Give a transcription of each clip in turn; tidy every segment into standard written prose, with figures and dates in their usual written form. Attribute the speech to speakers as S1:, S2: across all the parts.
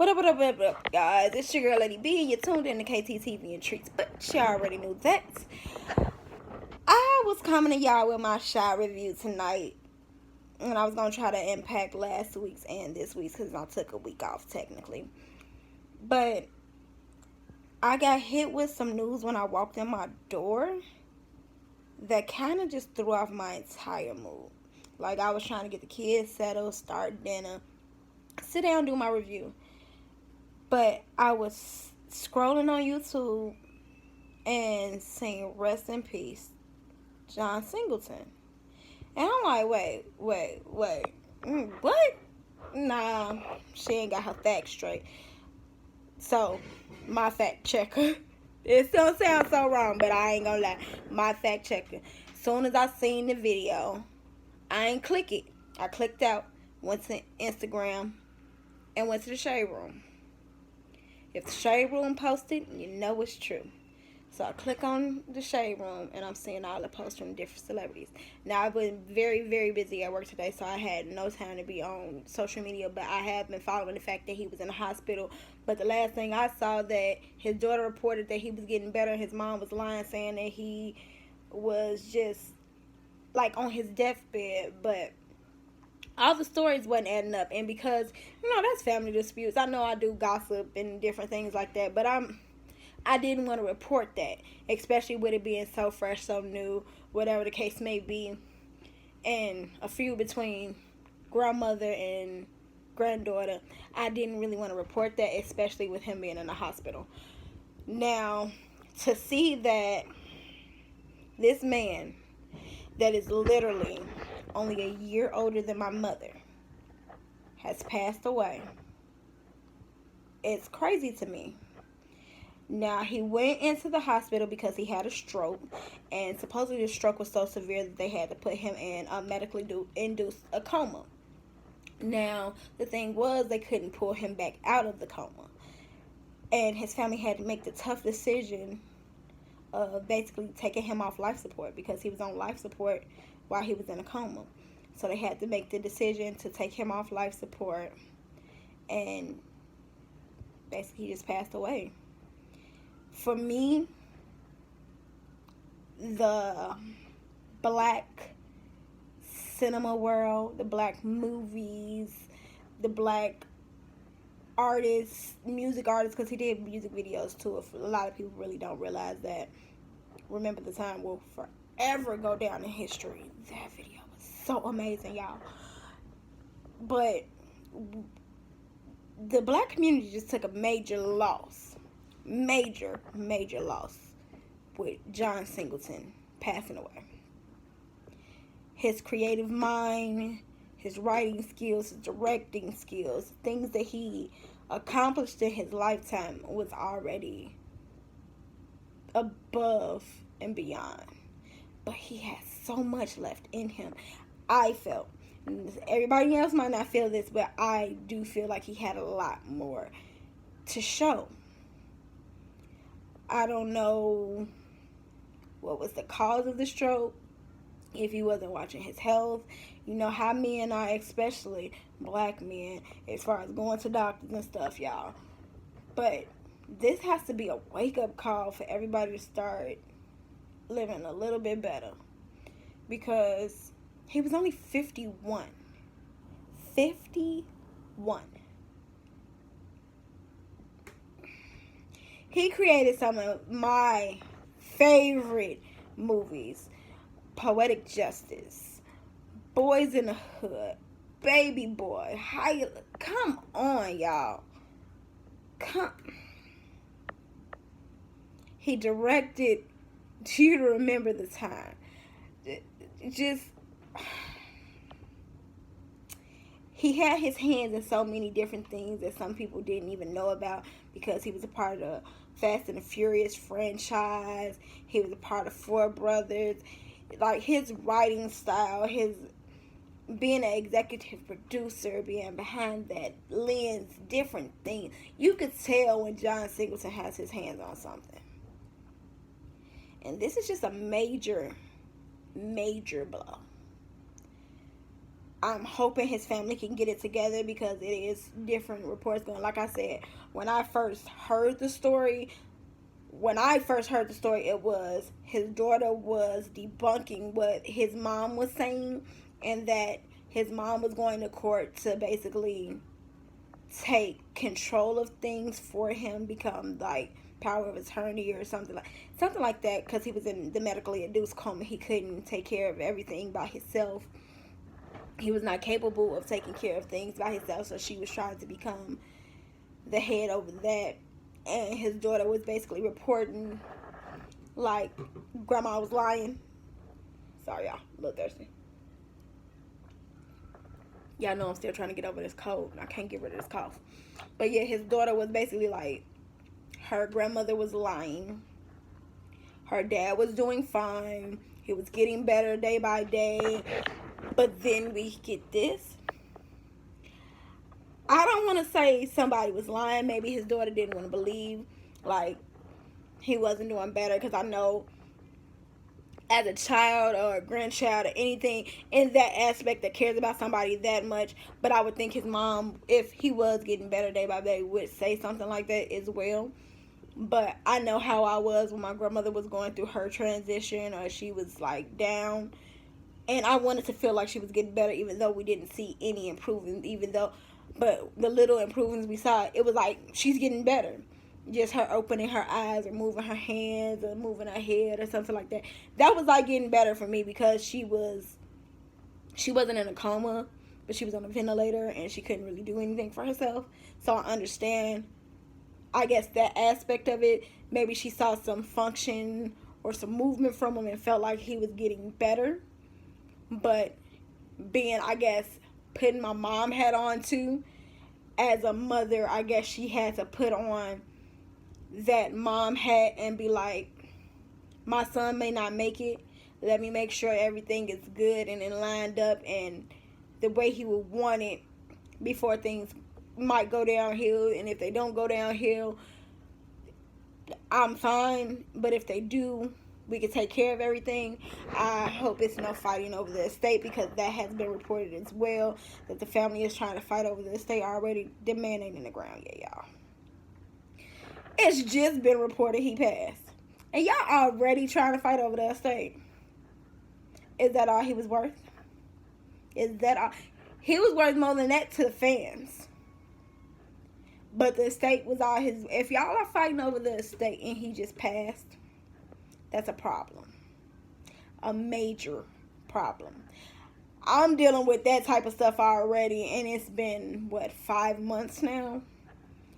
S1: What up, guys? It's your girl, Lady B, and you're tuned in to KTTV and Treats, but you already knew that. I was coming to y'all with my shot review tonight, and I was going to try to impact last week's and this week's because I took a week off, technically. But I got hit with some news when I walked in my door that kind of just threw off my entire mood. Like, I was trying to get the kids settled, start dinner, sit down, do my review. But I was scrolling on YouTube and saying, rest in peace, John Singleton. And I'm like, wait. What? Nah, she ain't got her facts straight. So, my fact checker. It don't sound so wrong, but I ain't gonna lie. My fact checker. Soon as I seen the video, I ain't click it. I clicked out, went to Instagram, and went to the Shade Room. If the Shade Room posted, you know it's true. So I click on the Shade Room, and I'm seeing all the posts from different celebrities. Now, I've been very, very busy at work today, so I had no time to be on social media, but I have been following the fact that he was in the hospital. But the last thing I saw, that his daughter reported that he was getting better. His mom was lying, saying that he was just, like, on his deathbed, but all the stories wasn't adding up. And because, that's family disputes. I know I do gossip and different things like that, but I didn't want to report that, especially with it being so fresh, so new, whatever the case may be, and a feud between grandmother and granddaughter. I didn't really want to report that, especially with him being in the hospital. Now, to see that this man that is literally only a year older than my mother has passed away, it's crazy to me. Now, he went into the hospital because he had a stroke, and supposedly the stroke was so severe that they had to put him in a medically induced a coma. Now, the thing was, they couldn't pull him back out of the coma, and his family had to make the tough decision of basically taking him off life support because he was on life support while he was in a coma. So they had to make the decision to take him off life support, and basically he just passed away. For me, the black cinema world, the black movies, the black artists, music artists, because he did music videos too. If a lot of people really don't realize that, Remember the Time will forever go down in history. That video was so amazing, y'all. But the black community just took a major loss. Major loss with John Singleton passing away. His creative mind, his writing skills, his directing skills, things that he accomplished in his lifetime was already above and beyond. But he has so much left in him. I felt, everybody else might not feel this, but I do feel like he had a lot more to show. I don't know what was the cause of the stroke, if he wasn't watching his health. You know how men are, especially black men, as far as going to doctors and stuff, y'all. But this has to be a wake-up call for everybody to start living a little bit better. Because he was only 51. 51. He created some of my favorite movies. Poetic Justice, Boys in the Hood, Baby Boy. Come on, y'all. He directed Do You Remember the Time? Just, he had his hands in so many different things that some people didn't even know about, because he was a part of the Fast and the Furious franchise. He was a part of Four Brothers. Like, his writing style, his being an executive producer, being behind that lens, different things. You could tell when John Singleton has his hands on something. And this is just a major blow. I'm hoping his family can get it together, because it is different reports going. Like I said, when I first heard the story, it was his daughter was debunking what his mom was saying, and that his mom was going to court to basically take control of things for him, become like power of attorney or something like that, because he was in the medically induced coma. He couldn't take care of everything by himself. He was not capable of taking care of things by himself, so she was trying to become the head over that. And his daughter was basically reporting like grandma was lying. Sorry, y'all, a little thirsty. Y'all know I'm still trying to get over this cold, and I can't get rid of this cough. But yeah, his daughter was basically like, her grandmother was lying. Her dad was doing fine. He was getting better day by day. But then we get this. I don't want to say somebody was lying. Maybe his daughter didn't want to believe like he wasn't doing better, because I know as a child or a grandchild or anything in that aspect that cares about somebody that much, but I would think his mom, if he was getting better day by day, would say something like that as well. But I know how I was when my grandmother was going through her transition, or she was like down, and I wanted to feel like she was getting better, even though we didn't see any improvement, but the little improvements we saw, it was like she's getting better. Just her opening her eyes, or moving her hands, or moving her head, or something like that. That was like getting better for me, because she wasn't in a coma, but she was on a ventilator, and she couldn't really do anything for herself. So I understand, I guess, that aspect of it. Maybe she saw some function or some movement from him and felt like he was getting better. But being, I guess, putting my mom hat on too, as a mother, I guess she had to put on that mom hat and be like, my son may not make it. Let me make sure everything is good and in lined up and the way he would want it, before things might go downhill. And if they don't go downhill, I'm fine. But if they do, we can take care of everything. I hope it's no fighting over the estate, because that has been reported as well, that the family is trying to fight over the estate already. The man ain't in the ground yet, y'all. It's just been reported he passed, and y'all already trying to fight over the estate. Is that all he was worth? Is that all? He was worth more than that to the fans. But the estate was all his. If y'all are fighting over the estate and he just passed, that's a problem. A major problem. I'm dealing with that type of stuff already, and it's been, 5 months now?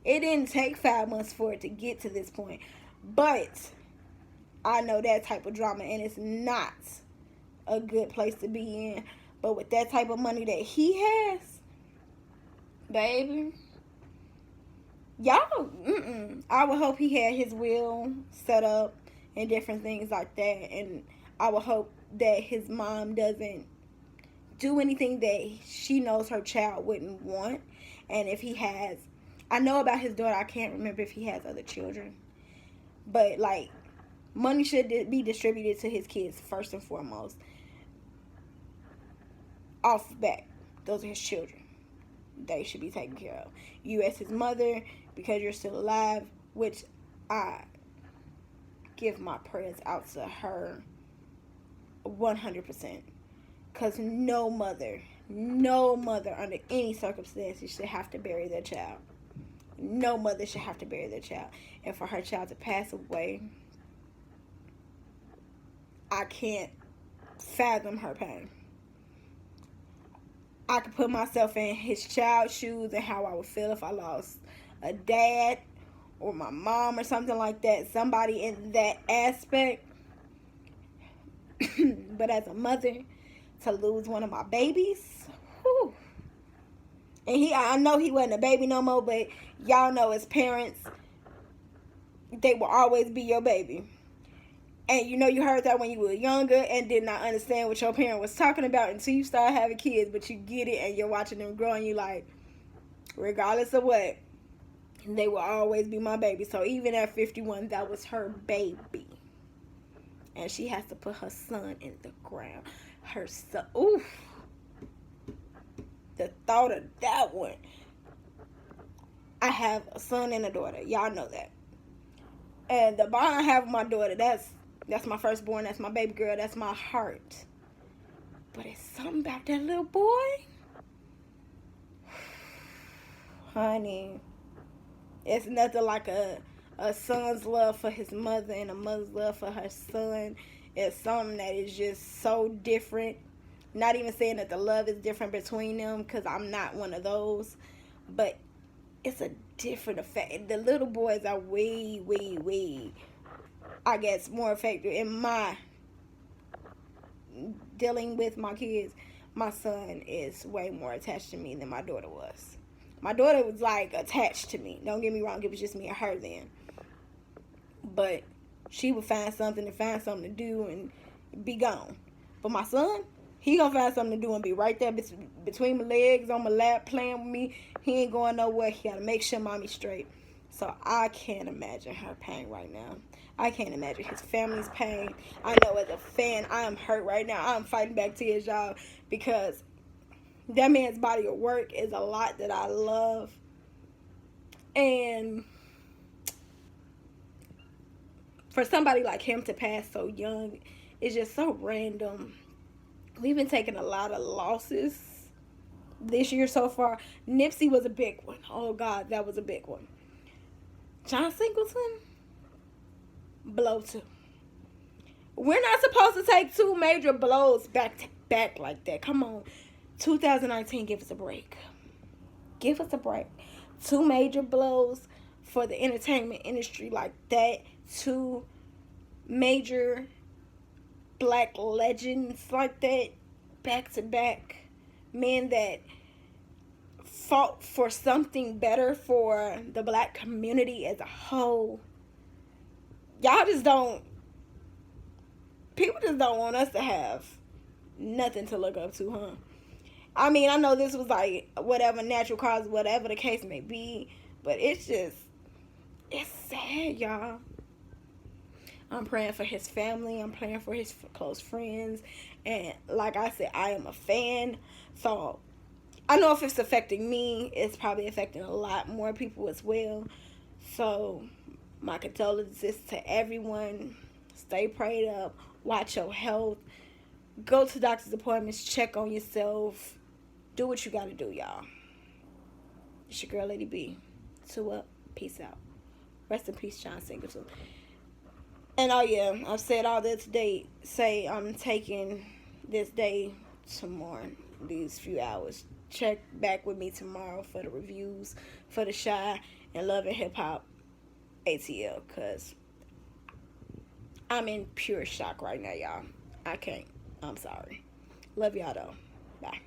S1: It didn't take 5 months for it to get to this point. But I know that type of drama, and it's not a good place to be in. But with that type of money that he has, baby, y'all, I would hope he had his will set up and different things like that. And I would hope that his mom doesn't do anything that she knows her child wouldn't want. And if he has, I know about his daughter, I can't remember if he has other children, but like, money should be distributed to his kids first and foremost. Off the bat, those are his children. They should be taken care of. You as his mother, because you're still alive, which I give my prayers out to her 100%. Because no mother under any circumstances should have to bury their child. No mother should have to bury their child. And for her child to pass away, I can't fathom her pain. I could put myself in his child's shoes and how I would feel if I lost a dad or my mom or something like that. Somebody in that aspect. But as a mother, to lose one of my babies, whew. And I know he wasn't a baby no more, but y'all know as parents, they will always be your baby. And you know, you heard that when you were younger and did not understand what your parent was talking about until you start having kids, but you get it and you're watching them grow and you like, regardless of what, they will always be my baby. So even at 51, that was her baby. And she has to put her son in the ground. Her son, oof. The thought of that one. I have a son and a daughter. Y'all know that. And the bond I have with my daughter, that's my firstborn, that's my baby girl, that's my heart. But it's something about that little boy. Honey, it's nothing like a son's love for his mother and a mother's love for her son. It's something that is just so different. Not even saying that the love is different between them, because I'm not one of those. But it's a different effect. The little boys are way, I guess, more effective in my dealing with my kids. My son is way more attached to me than my daughter was. My daughter was like attached to me. Don't get me wrong, it was just me and her then. But she would find something to do and be gone. But my son, he gonna find something to do and be right there between my legs, on my lap, playing with me. He ain't going nowhere. He gotta make sure mommy's straight. So I can't imagine her pain right now. I can't imagine his family's pain. I know as a fan, I am hurt right now. I'm fighting back tears, y'all, because that man's body of work is a lot that I love. And for somebody like him to pass so young is just so random. We've been taking a lot of losses this year so far. Nipsey was a big one. Oh, God, that was a big one. John Singleton, blow two. We're not supposed to take two major blows back to back like that. Come on. 2019, give us a break. Give us a break. Two major blows for the entertainment industry like that. Two major black legends like that, back to back. Men that fought for something better for the black community as a whole. Y'all just don't, people just don't want us to have nothing to look up to, huh? I mean, I know this was like whatever, natural cause, whatever the case may be, but it's sad, y'all. I'm praying for his family. I'm praying for his close friends. And like I said, I am a fan. So I know if it's affecting me, it's probably affecting a lot more people as well. So my condolences to everyone. Stay prayed up. Watch your health. Go to doctor's appointments. Check on yourself. Do what you got to do, y'all. It's your girl, Lady B. 2 up. Peace out. Rest in peace, John Singleton. And oh yeah, I've said all this today. Say I'm taking this day tomorrow, these few hours. Check back with me tomorrow for the reviews for the Shy and Love and Hip Hop ATL, because I'm in pure shock right now, y'all. I can't. I'm sorry. Love y'all though. Bye.